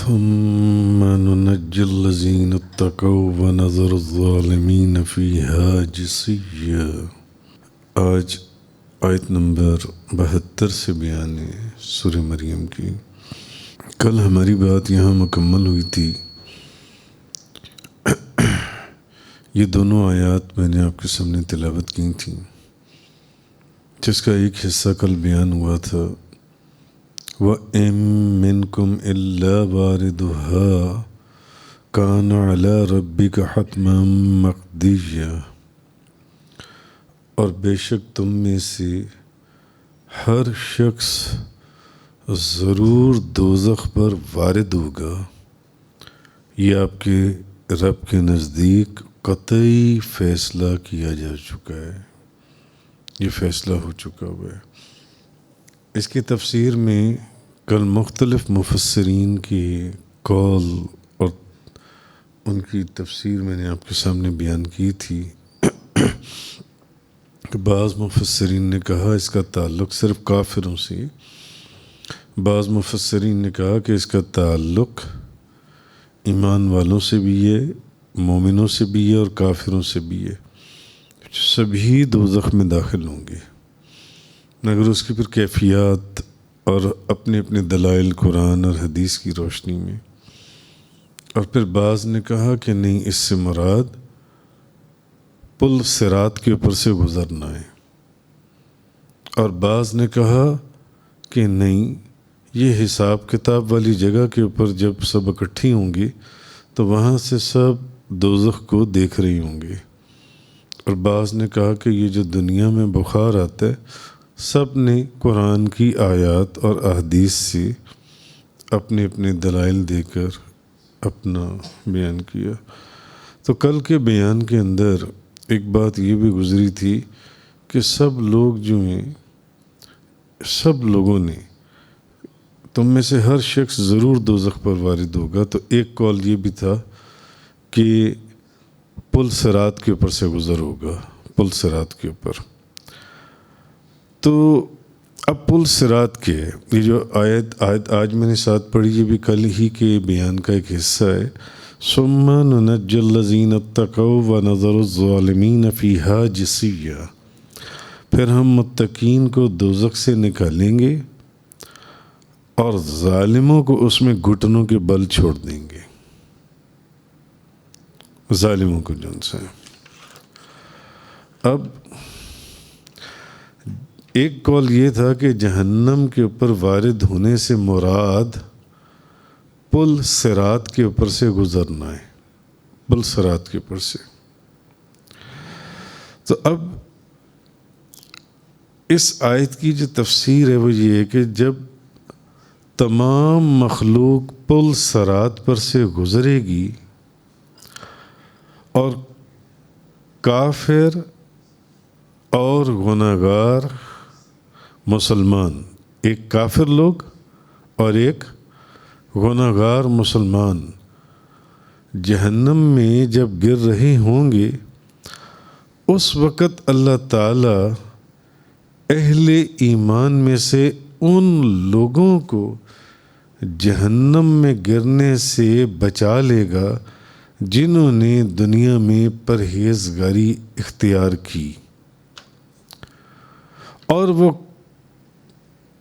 ثم ننجي الذين اتقوا ونذر الظالمين فيها جثيا۔ آج آیت نمبر 72 سے بیان ہے سورہ مریم کی۔ کل ہماری بات یہاں مکمل ہوئی تھی۔ یہ دونوں آیات میں نے آپ کے سامنے تلاوت کی تھیں، جس کا ایک حصہ کل بیان ہوا تھا، وَإِن مِّنكُمْ إِلَّا وَارِدُهَا كَانَ عَلَى رَبِّكَ حَتْمًا مَقْضِيًّا، اور بے شک تم میں سے ہر شخص ضرور دوزخ پر وارد ہوگا، یہ آپ کے رب کے نزدیک قطعی فیصلہ کیا جا چکا ہے، یہ فیصلہ ہو چکا ہوا ہے۔ اس کی تفسیر میں کل مختلف مفسرین کی قول اور ان کی تفسیر میں نے آپ کے سامنے بیان کی تھی کہ بعض مفسرین نے کہا اس کا تعلق صرف کافروں سے، بعض مفسرین نے کہا کہ اس کا تعلق ایمان والوں سے بھی ہے، مومنوں سے بھی ہے اور کافروں سے بھی ہے، سبھی دوزخ میں داخل ہوں گے، مگر اس کی پھر کیفیات اور اپنے اپنے دلائل قرآن اور حدیث کی روشنی میں۔ اور پھر بعض نے کہا کہ نہیں، اس سے مراد پل صراط کے اوپر سے گزرنا ہے، اور بعض نے کہا کہ نہیں، یہ حساب کتاب والی جگہ کے اوپر جب سب اکٹھی ہوں گی تو وہاں سے سب دوزخ کو دیکھ رہی ہوں گے۔ اور بعض نے کہا کہ یہ جو دنیا میں بخار آتا ہے، سب نے قرآن کی آیات اور احادیث سے اپنے اپنے دلائل دے کر اپنا بیان کیا۔ تو کل کے بیان کے اندر ایک بات یہ بھی گزری تھی کہ سب لوگ جو ہیں، سب لوگوں نے، تم میں سے ہر شخص ضرور دوزخ پر وارد ہوگا، تو ایک قول یہ بھی تھا کہ پل صراط کے اوپر سے گزر ہوگا، پل صراط کے اوپر۔ تو اب پل صراط کے یہ جو آیت آج میں نے ساتھ پڑھی، یہ بھی کل ہی کے بیان کا ایک حصہ ہے۔ ثم ننجی الذین اتقوا ونذر الظالمین فیہا جثیا، پھر ہم متقین کو دوزخ سے نکالیں گے اور ظالموں کو اس میں گھٹنوں کے بل چھوڑ دیں گے، ظالموں کو جن سے۔ اب ایک قول یہ تھا کہ جہنم کے اوپر وارد ہونے سے مراد پل صراط کے اوپر سے گزرنا ہے، پل صراط کے اوپر سے۔ تو اب اس آیت کی جو تفسیر ہے وہ یہ ہے کہ جب تمام مخلوق پل صراط پر سے گزرے گی اور کافر اور گناہگار مسلمان، ایک کافر لوگ اور ایک گناہگار مسلمان جہنم میں جب گر رہے ہوں گے، اس وقت اللہ تعالیٰ اہل ایمان میں سے ان لوگوں کو جہنم میں گرنے سے بچا لے گا جنہوں نے دنیا میں پرہیزگاری اختیار کی، اور وہ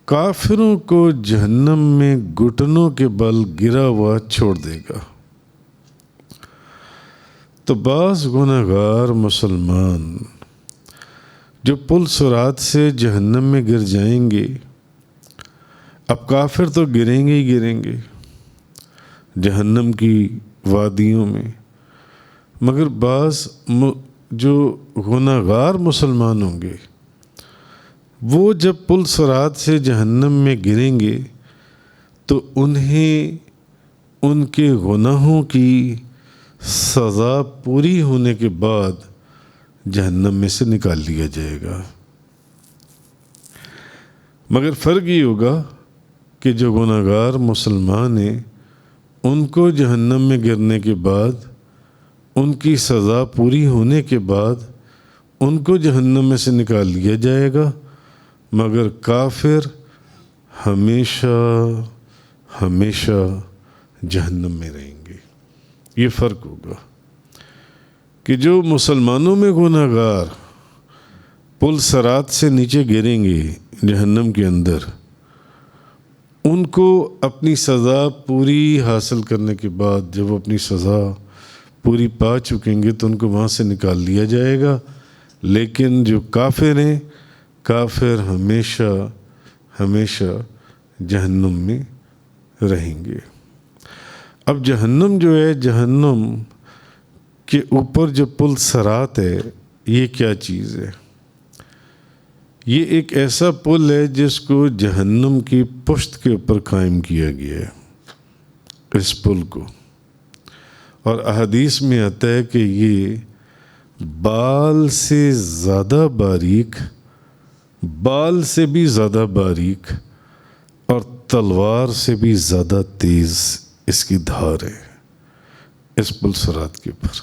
کافروں کو جہنم میں گھٹنوں کے بل گرا ہوا چھوڑ دے گا۔ تو بعض گناہگار مسلمان جو پل صراط سے جہنم میں گر جائیں گے، اب کافر تو گریں گے ہی گریں گے جہنم کی وادیوں میں، مگر بعض جو گناہگار مسلمان ہوں گے وہ جب پل صراط سے جہنم میں گریں گے تو انہیں ان کے گناہوں کی سزا پوری ہونے کے بعد جہنم میں سے نکال لیا جائے گا۔ مگر فرق یہ ہوگا کہ جو گناہگار مسلمان ہیں ان کو جہنم میں گرنے کے بعد، ان کی سزا پوری ہونے کے بعد ان کو جہنم میں سے نکال لیا جائے گا، مگر کافر ہمیشہ ہمیشہ جہنم میں رہیں گے۔ یہ فرق ہوگا کہ جو مسلمانوں میں گناہ گار پل صراط سے نیچے گریں گے جہنم کے اندر، ان کو اپنی سزا پوری حاصل کرنے کے بعد جب وہ اپنی سزا پوری پا چکیں گے تو ان کو وہاں سے نکال لیا جائے گا، لیکن جو کافر ہیں، کافر ہمیشہ ہمیشہ جہنم میں رہیں گے۔ اب جہنم جو ہے، جہنم کے اوپر جو پل صراط ہے، یہ کیا چیز ہے؟ یہ ایک ایسا پل ہے جس کو جہنم کی پشت کے اوپر قائم کیا گیا ہے، اس پل کو۔ اور احادیث میں آتا ہے کہ یہ بال سے زیادہ باریک، بال سے بھی زیادہ باریک اور تلوار سے بھی زیادہ تیز اس کی دھار ہے، اس پل صراط کے اوپر۔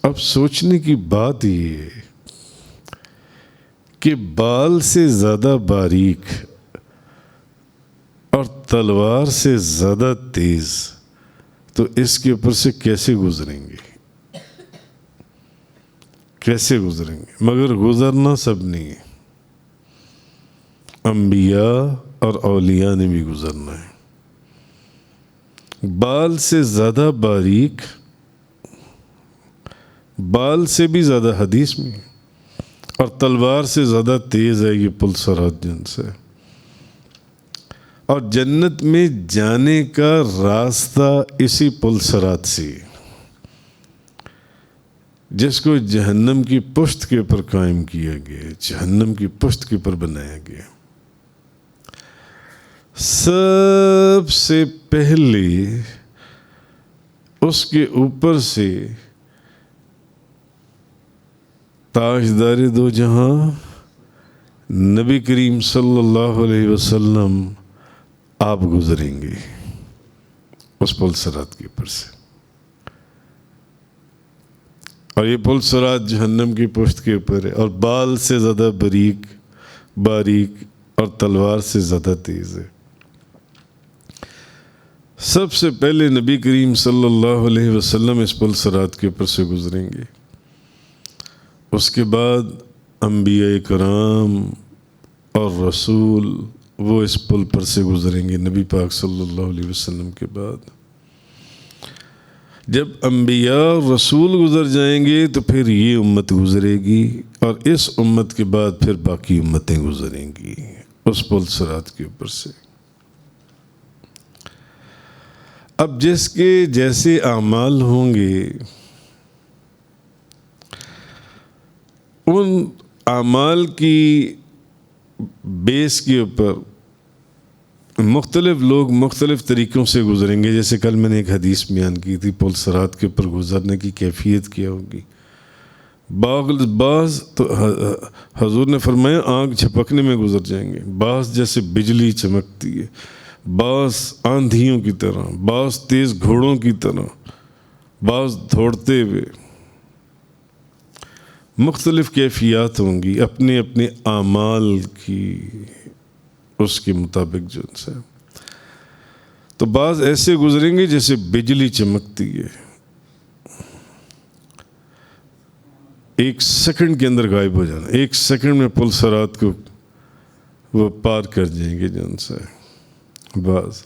اب سوچنے کی بات یہ ہے کہ بال سے زیادہ باریک اور تلوار سے زیادہ تیز، تو اس کے اوپر سے کیسے گزریں گے؟ کیسے گزریں گے؟ مگر گزرنا سب نہیں ہے، انبیاء اور اولیاء نے بھی گزرنا ہے۔ بال سے زیادہ باریک، بال سے بھی زیادہ حدیث میں، اور تلوار سے زیادہ تیز ہے یہ پل صراط جن سے۔ اور جنت میں جانے کا راستہ اسی پل صراط سے، جس کو جہنم کی پشت کے اوپر قائم کیا گیا، جہنم کی پشت کے اوپر بنایا گیا۔ سب سے پہلے اس کے اوپر سے تاجدار دو جہاں نبی کریم صلی اللہ علیہ وسلم آپ گزریں گے اس پل صراط کے اوپر سے۔ اور یہ پل صراط جہنم کی پشت کے اوپر ہے، اور بال سے زیادہ باریک اور تلوار سے زیادہ تیز ہے۔ سب سے پہلے نبی کریم صلی اللہ علیہ وسلم اس پل صراط کے اوپر سے گزریں گے، اس کے بعد انبیاء کرام اور رسول وہ اس پل پر سے گزریں گے نبی پاک صلی اللہ علیہ وسلم کے بعد۔ جب انبیاء اور رسول گزر جائیں گے تو پھر یہ امت گزرے گی، اور اس امت کے بعد پھر باقی امتیں گزریں گی اس پل صراط کے اوپر سے۔ اب جس کے جیسے اعمال ہوں گے، ان اعمال کی بیس کے اوپر مختلف لوگ مختلف طریقوں سے گزریں گے۔ جیسے کل میں نے ایک حدیث بیان کی تھی، پل صراط کے اوپر گزرنے کی کیفیت کیا ہوگی۔ بعض تو حضور نے فرمایا آنکھ جھپکنے میں گزر جائیں گے، بعض جیسے بجلی چمکتی ہے، بعض آندھیوں کی طرح، بعض تیز گھوڑوں کی طرح، بعض دوڑتے ہوئے۔ مختلف کیفیات ہوں گی اپنے اپنے اعمال کی، اس کے مطابق جو سے۔ تو بعض ایسے گزریں گے جیسے بجلی چمکتی ہے، ایک سیکنڈ کے اندر غائب ہو جانا، ایک سیکنڈ میں پل صراط کو وہ پار کر جائیں گے جن سے بعض۔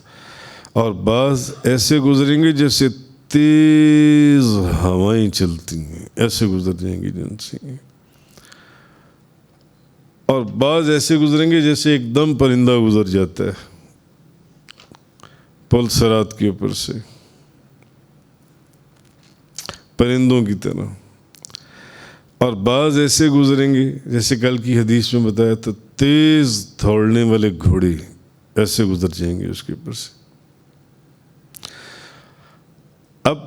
اور بعض ایسے گزریں گے جیسے تیز ہوائیں چلتی ہیں، ایسے گزر جائیں گے جن سے۔ اور بعض ایسے گزریں گے جیسے ایک دم پرندہ گزر جاتا ہے پل صراط کے اوپر سے، پرندوں کی طرح۔ اور بعض ایسے گزریں گے جیسے کل کی حدیث میں بتایا تھا، تیز دوڑنے والے گھوڑے ایسے گزر جائیں گے اس کے اوپر سے۔ اب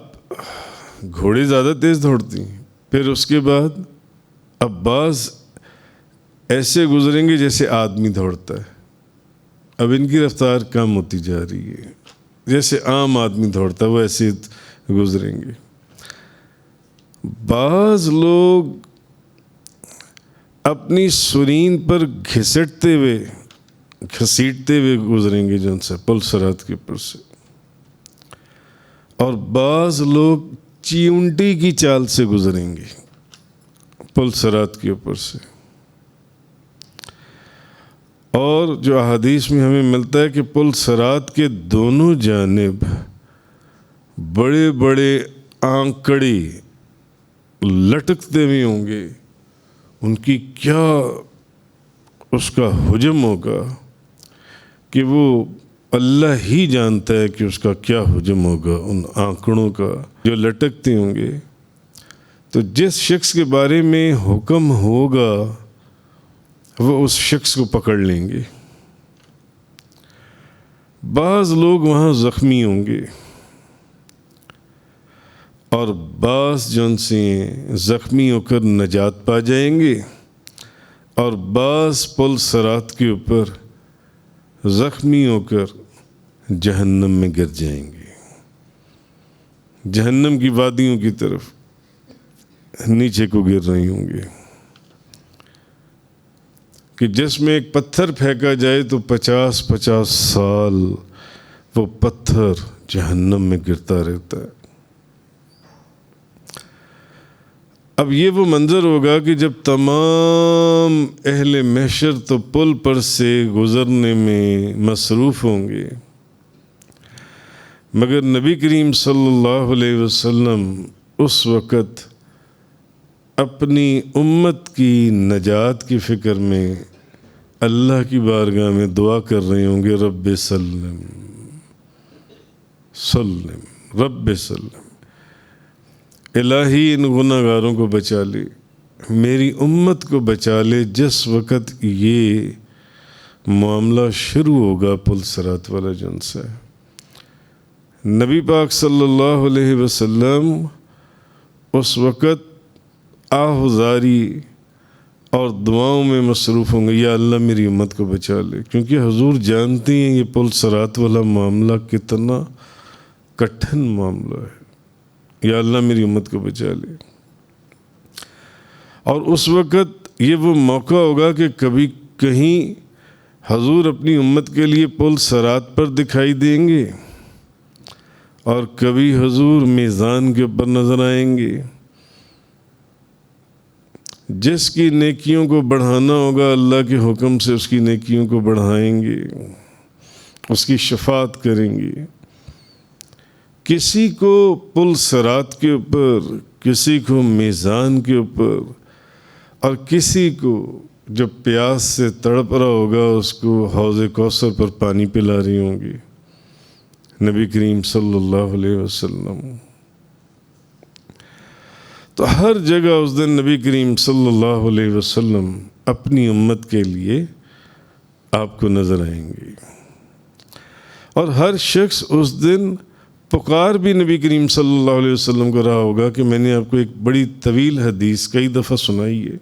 گھوڑے زیادہ تیز دوڑتی ہیں، پھر اس کے بعد اب بعض ایسے گزریں گے جیسے آدمی دوڑتا ہے، اب ان کی رفتار کم ہوتی جا رہی ہے، جیسے عام آدمی دوڑتا ہے وہ ایسے گزریں گے۔ بعض لوگ اپنی سرین پر گھسیٹتے ہوئے گزریں گے جن سے پل صراط کے اوپر سے۔ اور بعض لوگ چیونٹی کی چال سے گزریں گے پل صراط کے اوپر سے. اور جو احادیث میں ہمیں ملتا ہے کہ پل صراط کے دونوں جانب بڑے بڑے آنکڑے لٹکتے ہوئے ہوں گے. ان کی کیا اس کا حجم ہوگا کہ وہ اللہ ہی جانتا ہے کہ اس کا کیا حجم ہوگا ان آنکڑوں کا جو لٹکتے ہوں گے. تو جس شخص کے بارے میں حکم ہوگا وہ اس شخص کو پکڑ لیں گے. بعض لوگ وہاں زخمی ہوں گے اور بعض جن سے زخمی ہو کر نجات پا جائیں گے اور بعض پل صراط کے اوپر زخمی ہو کر جہنم میں گر جائیں گے. جہنم کی وادیوں کی طرف نیچے کو گر رہی ہوں گے کہ جس میں ایک پتھر پھینکا جائے تو 50 سال وہ پتھر جہنم میں گرتا رہتا ہے. اب یہ وہ منظر ہوگا کہ جب تمام اہل محشر تو پل پر سے گزرنے میں مصروف ہوں گے، مگر نبی کریم صلی اللہ علیہ وسلم اس وقت اپنی امت کی نجات کی فکر میں اللہ کی بارگاہ میں دعا کر رہے ہوں گے، رب سلم سلم رب سلم، الہی ان گناہ گاروں کو بچا لے، میری امت کو بچا لے. جس وقت یہ معاملہ شروع ہوگا پل صراط والا جن سے، نبی پاک صلی اللہ علیہ وسلم اس وقت آہذاری اور دعاؤں میں مصروف ہوں گے، یا اللہ میری امت کو بچا لے. کیونکہ حضور جانتے ہیں یہ پل صراط والا معاملہ کتنا کٹھن معاملہ ہے. یا اللہ میری امت کو بچا لے. اور اس وقت یہ وہ موقع ہوگا کہ کبھی کہیں حضور اپنی امت کے لیے پل صراط پر دکھائی دیں گے اور کبھی حضور میزان کے اوپر نظر آئیں گے. جس کی نیکیوں کو بڑھانا ہوگا اللہ کے حکم سے اس کی نیکیوں کو بڑھائیں گے، اس کی شفاعت کریں گے. کسی کو پل صراط کے اوپر، کسی کو میزان کے اوپر، اور کسی کو جو پیاس سے تڑپ رہا ہوگا اس کو حوض کوثر پر پانی پلا رہی ہوں گی نبی کریم صلی اللہ علیہ وسلم. تو ہر جگہ اس دن نبی کریم صلی اللہ علیہ وسلم اپنی امت کے لیے آپ کو نظر آئیں گے. اور ہر شخص اس دن پکار بھی نبی کریم صلی اللہ علیہ وسلم کو رہا ہوگا کہ میں نے آپ کو ایک بڑی طویل حدیث کئی دفعہ سنائی ہے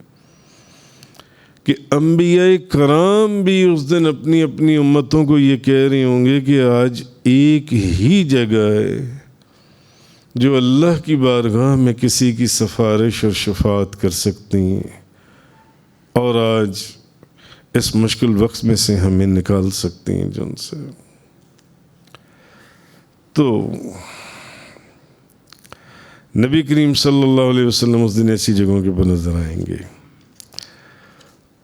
کہ انبیاء کرام بھی اس دن اپنی اپنی امتوں کو یہ کہہ رہے ہوں گے کہ آج ایک ہی جگہ ہے جو اللہ کی بارگاہ میں کسی کی سفارش اور شفاعت کر سکتی ہیں، اور آج اس مشکل وقت میں سے ہمیں نکال سکتی ہیں جن سے. تو نبی کریم صلی اللہ علیہ وسلم اس دن ایسی جگہوں کے پر نظر آئیں گے.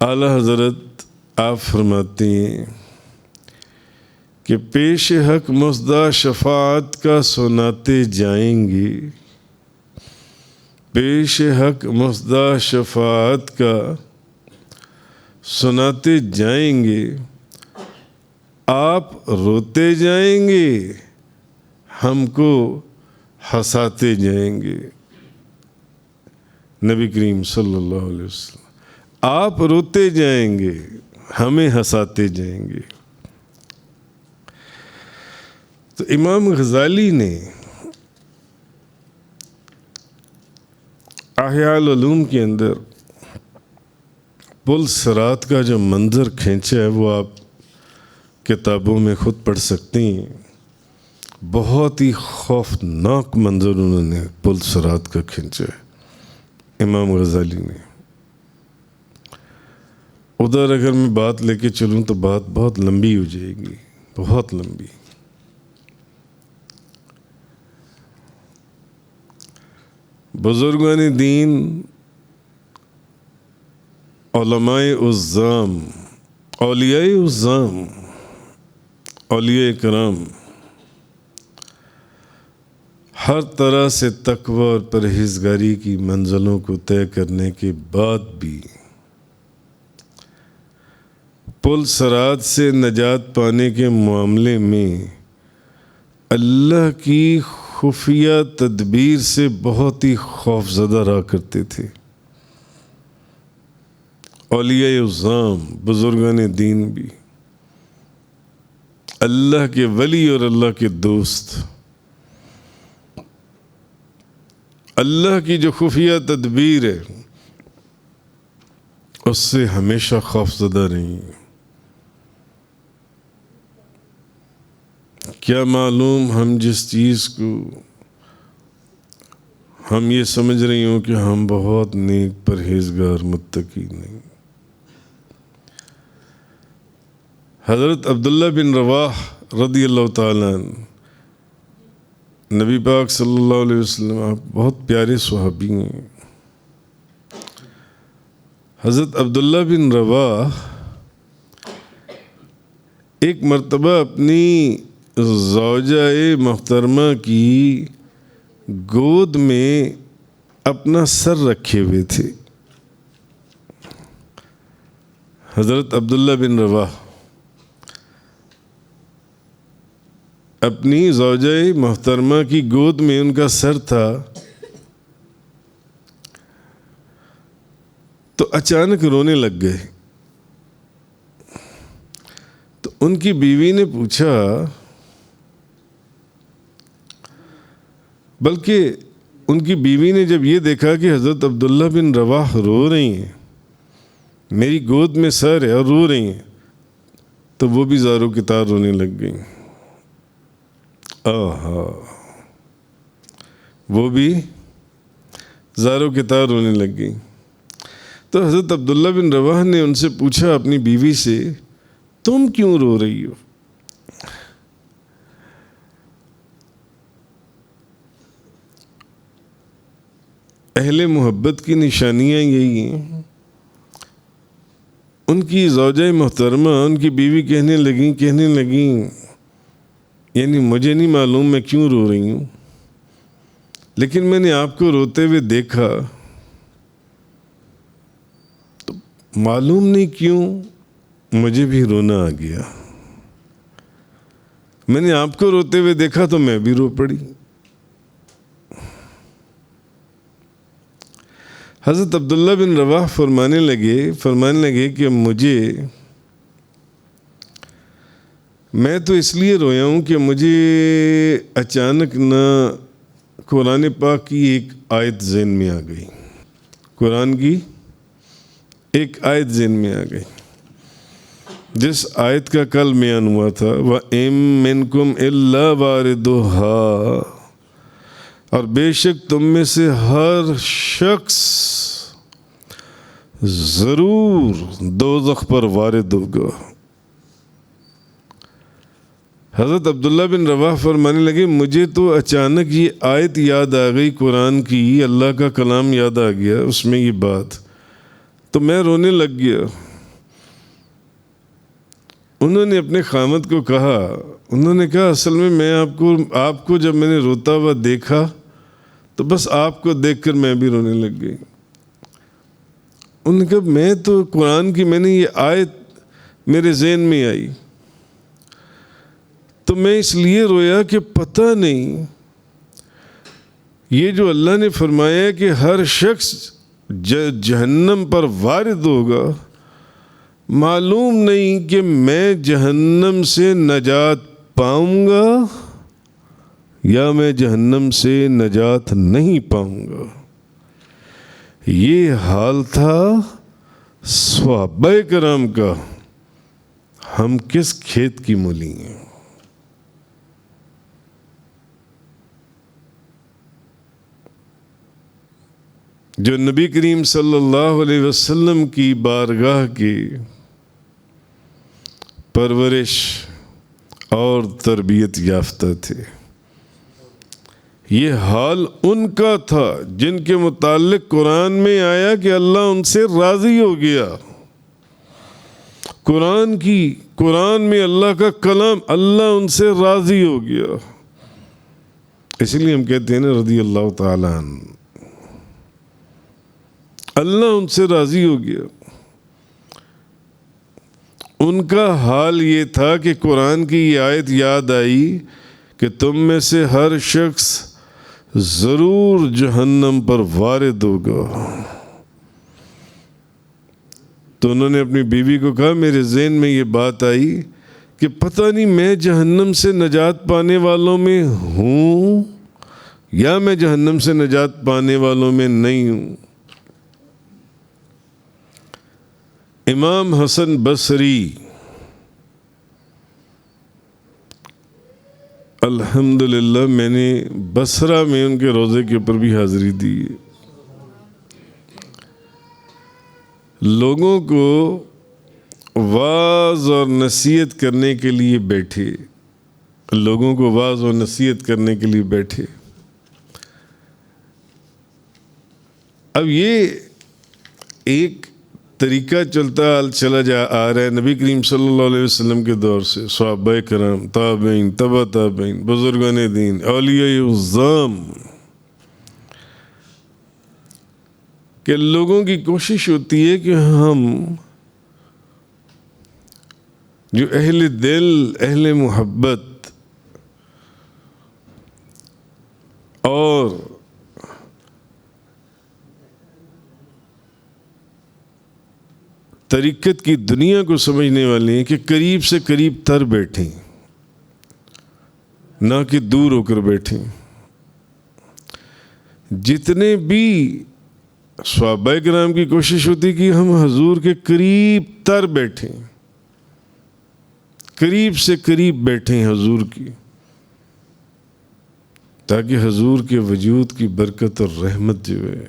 اعلیٰ حضرت آپ فرماتے ہیں کہ پیش حق مصدع شفاعت کا سناتے جائیں گے، پیش حق مصدع شفاعت کا سناتے جائیں گے، آپ روتے جائیں گے، ہم کو ہنساتے جائیں گے. نبی کریم صلی اللہ علیہ وسلم آپ روتے جائیں گے، ہمیں ہنساتے جائیں گے. تو امام غزالی نے احیاء العلوم کے اندر پل صراط کا جو منظر کھینچا ہے وہ آپ کتابوں میں خود پڑھ سکتے ہیں. بہت ہی خوفناک منظر انہوں نے پل صراط کا کھینچا ہے امام غزالی نے. ادھر اگر میں بات لے کے چلوں تو بات بہت لمبی ہو جائے گی، بہت لمبی. بزرگان دین، علماء عظام، اولیاء عظام، اولیاء کرام ہر طرح سے تقوی اور پرہیزگاری کی منزلوں کو طے کرنے کے بعد بھی پل صراط سے نجات پانے کے معاملے میں اللہ کی خفیہ تدبیر سے بہت ہی خوفزدہ رہا کرتے تھے۔ اولیاء عظام، بزرگان دین بھی، اللہ کے ولی اور اللہ کے دوست، اللہ کی جو خفیہ تدبیر ہے اس سے ہمیشہ خوفزدہ رہی۔ کیا معلوم ہم جس چیز کو ہم یہ سمجھ رہی ہوں کہ ہم بہت نیک پرہیزگار متقی نہیں۔ حضرت عبداللہ بن رواحہ رضی اللہ تعالیٰ عنہ، نبی پاک صلی اللہ علیہ وسلم، آپ بہت پیارے صحابی ہیں۔ حضرت عبداللہ بن رواحہ ایک مرتبہ اپنی زوجہ محترمہ کی گود میں اپنا سر رکھے ہوئے تھے۔ حضرت عبداللہ بن رواحہ اپنی زوجہ محترمہ کی گود میں ان کا سر تھا، تو اچانک رونے لگ گئے۔ تو ان کی بیوی نے پوچھا، بلکہ ان کی بیوی نے جب یہ دیکھا کہ حضرت عبداللہ بن رواحہ رو رہی ہیں، میری گود میں سر ہے اور رو رہی ہیں، تو وہ بھی زاروں کی طرح رونے لگ گئیں۔ آہا، وہ بھی زاروں کی طرح رونے لگ گئیں۔ تو حضرت عبداللہ بن رواحہ نے ان سے پوچھا اپنی بیوی سے، تم کیوں رو رہی ہو؟ اہل محبت کی نشانیاں یہی ہیں۔ ان کی زوجہ محترمہ، ان کی بیوی کہنے لگیں یعنی مجھے نہیں معلوم میں کیوں رو رہی ہوں، لیکن میں نے آپ کو روتے ہوئے دیکھا تو معلوم نہیں کیوں مجھے بھی رونا آ گیا۔ میں نے آپ کو روتے ہوئے دیکھا تو میں بھی رو پڑی۔ حضرت عبداللہ بن رواحہ فرمانے لگے کہ میں تو اس لیے رویا ہوں کہ مجھے اچانک نہ قرآن پاک کی ایک آیت ذہن میں آ گئی، قرآن کی ایک آیت ذہن میں آ گئی، جس آیت کا کل بیان ہوا تھا، وَإِن مِّنكُمْ إِلَّا وَارِدُهَا، اور بے شک تم میں سے ہر شخص ضرور دوزخ پر وارد ہوگا۔ حضرت عبداللہ بن رواحہ فرمانے لگے، مجھے تو اچانک یہ آیت یاد آ گئی قرآن کی، اللہ کا کلام یاد آ گیا، اس میں یہ بات، تو میں رونے لگ گیا۔ انہوں نے اپنے خامد کو کہا، انہوں نے کہا اصل میں آپ کو جب میں نے روتا ہوا دیکھا تو بس آپ کو دیکھ کر میں بھی رونے لگ گئی۔ انہوں نے کہا میں تو قرآن کی، میں نے یہ آیت میرے ذہن میں آئی تو میں اس لیے رویا کہ پتہ نہیں یہ جو اللہ نے فرمایا ہے کہ ہر شخص جہنم پر وارد ہوگا، معلوم نہیں کہ میں جہنم سے نجات پاؤں گا یا میں جہنم سے نجات نہیں پاؤں گا۔ یہ حال تھا صحابہ کرام کا، ہم کس کھیت کی مولی ہیں۔ جو نبی کریم صلی اللہ علیہ وسلم کی بارگاہ کی پرورش اور تربیت یافتہ تھے، یہ حال ان کا تھا جن کے متعلق قرآن میں آیا کہ اللہ ان سے راضی ہو گیا۔ قرآن میں اللہ کا کلام، اللہ ان سے راضی ہو گیا، اس لیے ہم کہتے ہیں نا رضی اللہ تعالیٰ عنہ، اللہ ان سے راضی ہو گیا۔ ان کا حال یہ تھا کہ قرآن کی یہ آیت یاد آئی کہ تم میں سے ہر شخص ضرور جہنم پر وارد ہوگا۔ تو انہوں نے اپنی بیوی کو کہا، میرے ذہن میں یہ بات آئی کہ پتہ نہیں میں جہنم سے نجات پانے والوں میں ہوں یا میں جہنم سے نجات پانے والوں میں نہیں ہوں۔ امام حسن بصری الحمدللہ میں نے بصرہ میں ان کے روضے کے اوپر بھی حاضری دی ہے۔ لوگوں کو واعظ اور نصیحت کرنے کے لیے بیٹھے، لوگوں کو واعظ اور نصیحت کرنے کے لیے بیٹھے۔ اب یہ ایک طریقہ چلا آ رہا ہے نبی کریم صلی اللہ علیہ وسلم کے دور سے، صحابہ کرام، تابعین، تبع تابعین، بزرگان دین، اولیاء اعظام، کہ لوگوں کی کوشش ہوتی ہے کہ ہم جو اہل دل، اہل محبت اور طریقت کی دنیا کو سمجھنے والے ہیں، کہ قریب سے قریب تر بیٹھیں، نہ کہ دور ہو کر بیٹھیں۔ جتنے بھی صحابہ کرام کی کوشش ہوتی کہ ہم حضور کے قریب تر بیٹھیں، قریب سے قریب بیٹھیں حضور کی، تاکہ حضور کے وجود کی برکت اور رحمت جو ہے۔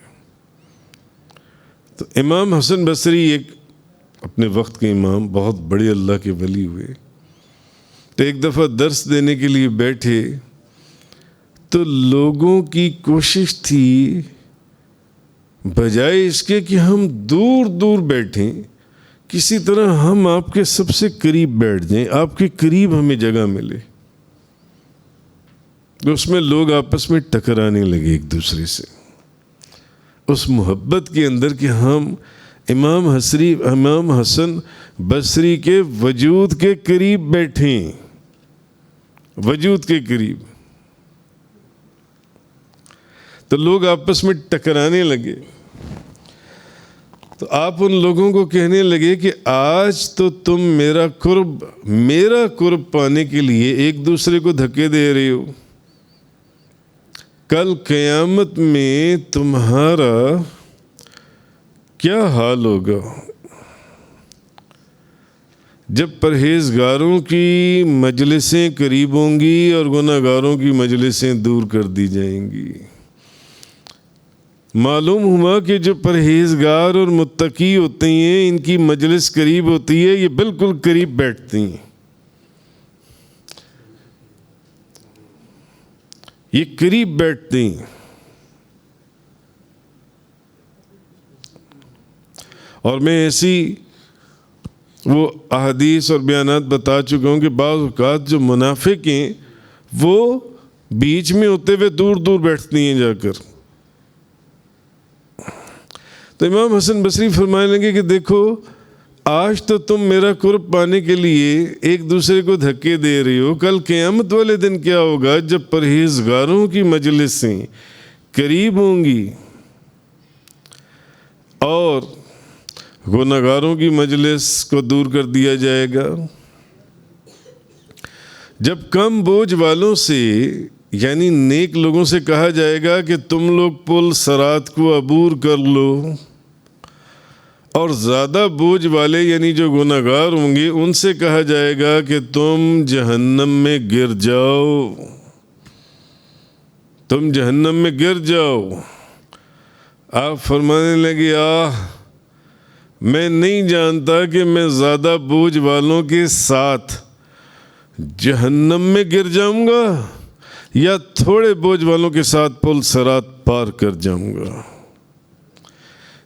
تو امام حسن بصری ایک اپنے وقت کے امام، بہت بڑے اللہ کے ولی ہوئے، تو ایک دفعہ درس دینے کے لیے بیٹھے تو لوگوں کی کوشش تھی بجائے اس کے کہ ہم دور دور بیٹھیں، کسی طرح ہم آپ کے سب سے قریب بیٹھ جائیں، آپ کے قریب ہمیں جگہ ملے۔ تو اس میں لوگ آپس میں ٹکرانے لگے ایک دوسرے سے، اس محبت کے اندر کہ ہم امام حسن بصری کے وجود کے قریب بیٹھیں، وجود کے قریب۔ تو لوگ آپس میں ٹکرانے لگے، تو آپ ان لوگوں کو کہنے لگے کہ آج تو تم میرا قرب پانے کے لیے ایک دوسرے کو دھکے دے رہے ہو، کل قیامت میں تمہارا کیا حال ہوگا جب پرہیزگاروں کی مجلسیں قریب ہوں گی اور گناہگاروں کی مجلسیں دور کر دی جائیں گی۔ معلوم ہوا کہ جو پرہیزگار اور متقی ہوتے ہیں ان کی مجلس قریب ہوتی ہے، یہ بالکل قریب بیٹھتی ہیں، یہ قریب بیٹھتے ہیں۔ اور میں ایسی وہ احادیث اور بیانات بتا چکا ہوں کہ بعض اوقات جو منافق ہیں وہ بیچ میں ہوتے ہوئے دور دور بیٹھتی ہیں جا کر۔ تو امام حسن بصری فرمانے لگے کہ دیکھو، آج تو تم میرا قرب پانے کے لیے ایک دوسرے کو دھکے دے رہی ہو، کل قیامت والے دن کیا ہوگا جب پرہیزگاروں کی مجلسیں قریب ہوں گی اور گناہگاروں کی مجلس کو دور کر دیا جائے گا۔ جب کم بوجھ والوں سے یعنی نیک لوگوں سے کہا جائے گا کہ تم لوگ پل صراط کو عبور کر لو، اور زیادہ بوجھ والے یعنی جو گناہگار ہوں گے ان سے کہا جائے گا کہ تم جہنم میں گر جاؤ، تم جہنم میں گر جاؤ۔ آپ فرمانے لگے، میں نہیں جانتا کہ میں زیادہ بوجھ والوں کے ساتھ جہنم میں گر جاؤں گا یا تھوڑے بوجھ والوں کے ساتھ پل صراط پار کر جاؤں گا۔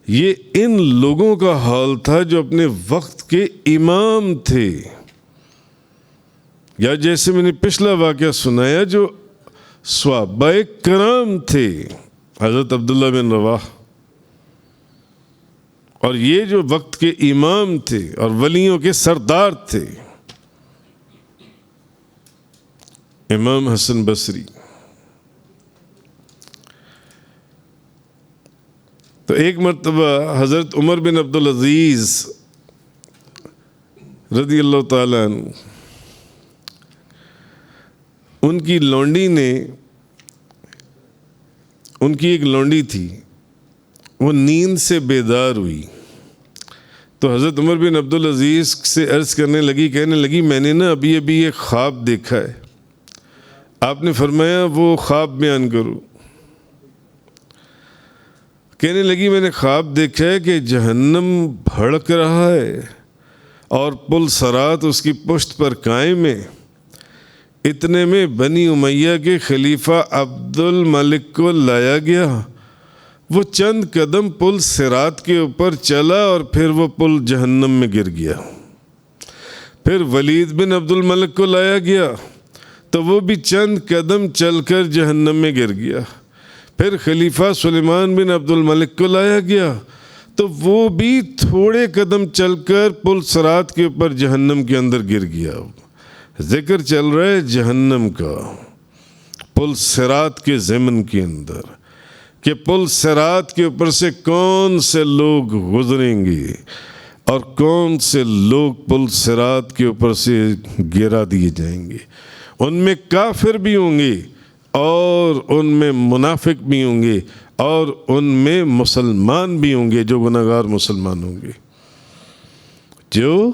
یہ ان لوگوں کا حال تھا جو اپنے وقت کے امام تھے، یا جیسے میں نے پچھلا واقعہ سنایا جو صحابہ کرام تھے، حضرت عبداللہ بن رواحہ، اور یہ جو وقت کے امام تھے اور ولیوں کے سردار تھے، امام حسن بصری۔ تو ایک مرتبہ حضرت عمر بن عبدالعزیز رضی اللہ تعالیٰ عنہ، ان کی لونڈی نے، ان کی ایک لونڈی تھی، وہ نیند سے بیدار ہوئی تو حضرت عمر بن عبدالعزیز سے عرض کرنے لگی، کہنے لگی میں نے نا ابھی ایک خواب دیکھا ہے۔ آپ نے فرمایا وہ خواب بیان کرو۔ کہنے لگی میں نے خواب دیکھا ہے کہ جہنم بھڑک رہا ہے اور پل صراط اس کی پشت پر قائم ہے۔ اتنے میں بنی امیہ کے خلیفہ عبد الملک کو لایا گیا، وہ چند قدم پل صراط کے اوپر چلا اور پھر وہ پل جہنم میں گر گیا۔ پھر ولید بن عبد الملک کو لایا گیا تو وہ بھی چند قدم چل کر جہنم میں گر گیا۔ پھر خلیفہ سلیمان بن عبد الملک کو لایا گیا تو وہ بھی تھوڑے قدم چل کر پل صراط کے اوپر جہنم کے اندر گر گیا۔ ذکر چل رہا ہے جہنم کا پل صراط کے ضمن کے اندر، کہ پل صراط کے اوپر سے کون سے لوگ گزریں گے اور کون سے لوگ پل صراط کے اوپر سے گرا دیے جائیں گے۔ ان میں کافر بھی ہوں گے اور ان میں منافق بھی ہوں گے اور ان میں مسلمان بھی ہوں گے جو گناہگار مسلمان ہوں گے، جو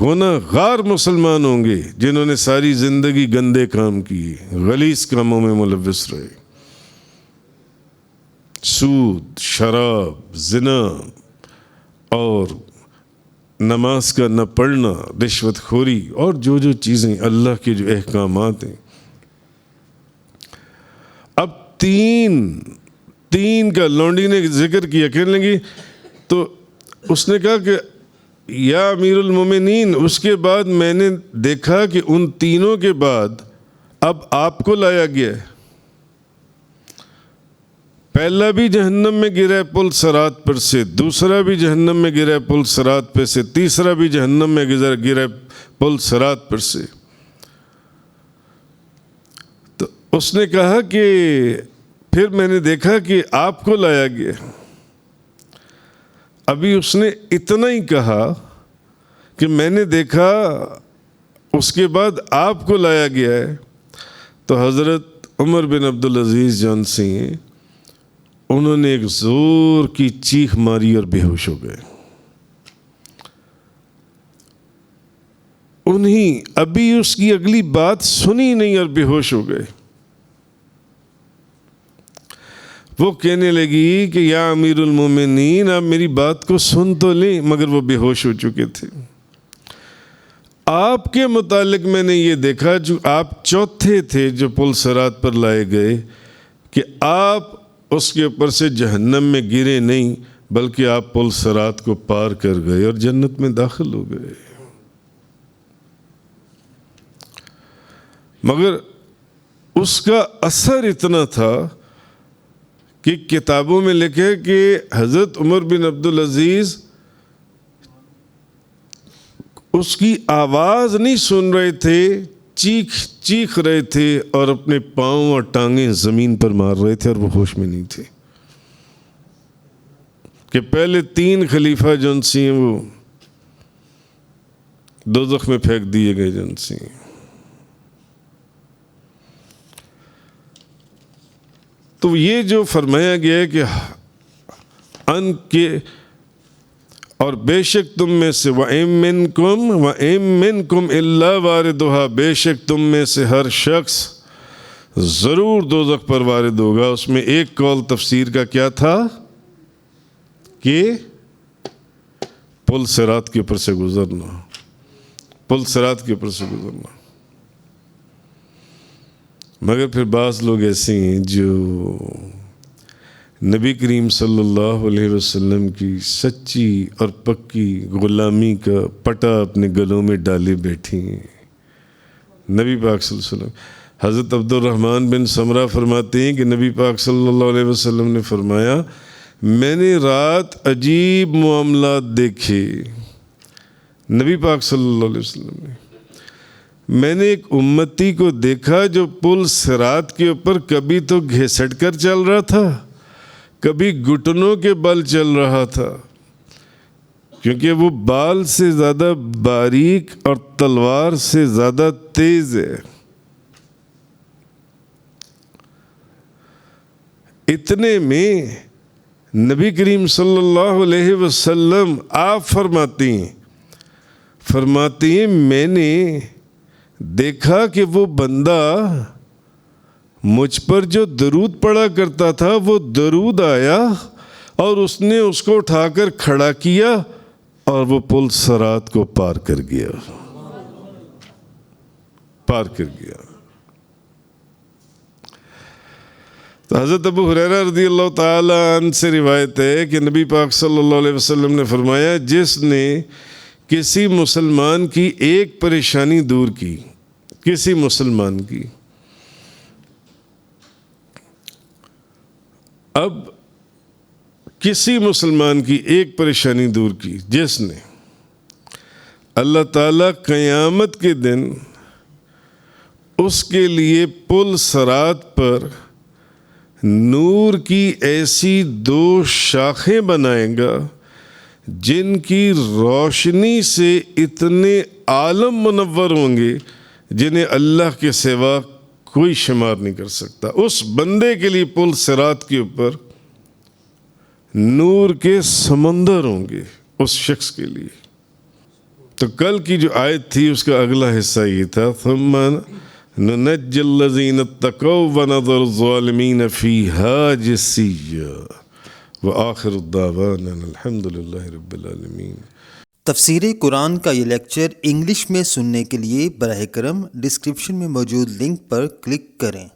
گناہگار مسلمان ہوں گے جنہوں نے ساری زندگی گندے کام کیے، غلیظ کاموں میں ملوث رہے، سود، شراب، زنا اور نماز کا نہ پڑھنا، رشوت خوری اور جو چیزیں اللہ کے جو احکامات ہیں۔ اب تین کا لونڈی نے ذکر کیا، کہنے لگی تو اس نے کہا کہ یا امیر المومنین، اس کے بعد میں نے دیکھا کہ ان تینوں کے بعد اب آپ کو لایا گیا ہے۔ پہلا بھی جہنم میں گرا ہے پل صراط پر سے، دوسرا بھی جہنم میں گرا ہے پل صراط پر سے، تیسرا بھی جہنم میں گرا ہے پل صراط پر سے۔ تو اس نے کہا کہ پھر میں نے دیکھا کہ آپ کو لایا گیا۔ ابھی اس نے اتنا ہی کہا کہ میں نے دیکھا، اس کے بعد آپ کو لایا گیا ہے، تو حضرت عمر بن عبدالعزیز جان سے انہوں نے ایک زور کی چیخ ماری اور بے ہوش ہو گئے۔ انہیں ابھی اس کی اگلی بات سنی نہیں اور بے ہوش ہو گئے۔ وہ کہنے لگی کہ یا امیر المومنین، آپ میری بات کو سن تو لیں، مگر وہ بے ہوش ہو چکے تھے۔ آپ کے متعلق میں نے یہ دیکھا، جو آپ چوتھے تھے جو پل صراط پر لائے گئے، کہ آپ اس کے اوپر سے جہنم میں گرے نہیں، بلکہ آپ پل صراط کو پار کر گئے اور جنت میں داخل ہو گئے۔ مگر اس کا اثر اتنا تھا کہ کتابوں میں لکھے کہ حضرت عمر بن عبدالعزیز اس کی آواز نہیں سن رہے تھے، چیخ رہے تھے اور اپنے پاؤں اور ٹانگیں زمین پر مار رہے تھے اور وہ ہوش میں نہیں تھے، کہ پہلے 3 خلیفہ جن سی ہیں وہ دوزخ میں پھینک دیے گئے جن سی ہیں۔ تو یہ جو فرمایا گیا ہے کہ ان کے اور بے شک تم میں سے وَإِن مِّنكُمْ إِلَّا وَارِدُهَا، بے شک تم میں سے ہر شخص ضرور دوزخ پر وارد ہوگا۔ اس میں ایک قول تفسیر کا کیا تھا کہ پل صراط کے اوپر سے گزرنا، پل صراط کے اوپر سے گزرنا۔ مگر پھر بعض لوگ ایسے ہیں جو نبی کریم صلی اللہ علیہ وسلم کی سچی اور پکی غلامی کا پٹا اپنے گلوں میں ڈالے بیٹھے ہیں۔ نبی پاک صلی اللہ علیہ وسلم، حضرت عبد الرحمن بن سمرہ فرماتے ہیں کہ نبی پاک صلی اللہ علیہ وسلم نے فرمایا، میں نے رات عجیب معاملات دیکھے۔ نبی پاک صلی اللہ علیہ وسلم نے، میں نے ایک امتی کو دیکھا جو پل صراط کے اوپر کبھی تو گھسٹ کر چل رہا تھا، کبھی گھٹنوں کے بل چل رہا تھا، کیونکہ وہ بال سے زیادہ باریک اور تلوار سے زیادہ تیز ہے۔ اتنے میں نبی کریم صلی اللہ علیہ وسلم آپ فرماتی ہیں میں نے دیکھا کہ وہ بندہ مجھ پر جو درود پڑھا کرتا تھا وہ درود آیا اور اس نے اس کو اٹھا کر کھڑا کیا اور وہ پل صراط کو پار کر گیا۔ تو حضرت ابو ہریرہ رضی اللہ تعالی عنہ سے روایت ہے کہ نبی پاک صلی اللہ علیہ وسلم نے فرمایا، جس نے کسی مسلمان کی ایک پریشانی دور کی، کسی مسلمان کی، اب کسی مسلمان کی ایک پریشانی دور کی، جس نے، اللہ تعالیٰ قیامت کے دن اس کے لیے پل صراط پر نور کی ایسی 2 شاخیں بنائے گا جن کی روشنی سے اتنے عالم منور ہوں گے جنہیں اللہ کے سوا کوئی شمار نہیں کر سکتا۔ اس بندے کے لیے پل صراط کے اوپر نور کے سمندر ہوں گے، اس شخص کے لیے۔ تو کل کی جو آیت تھی اس کا اگلا حصہ یہ تھا، ثم ننجی الذین اتقوا ونذر الظالمین فیہا جثیا وآخر الدعوانا الحمد للہ رب العالمین۔ تفسیر قرآن کا یہ لیکچر انگلش میں سننے کے لیے براہ کرم ڈسکرپشن میں موجود لنک پر کلک کریں۔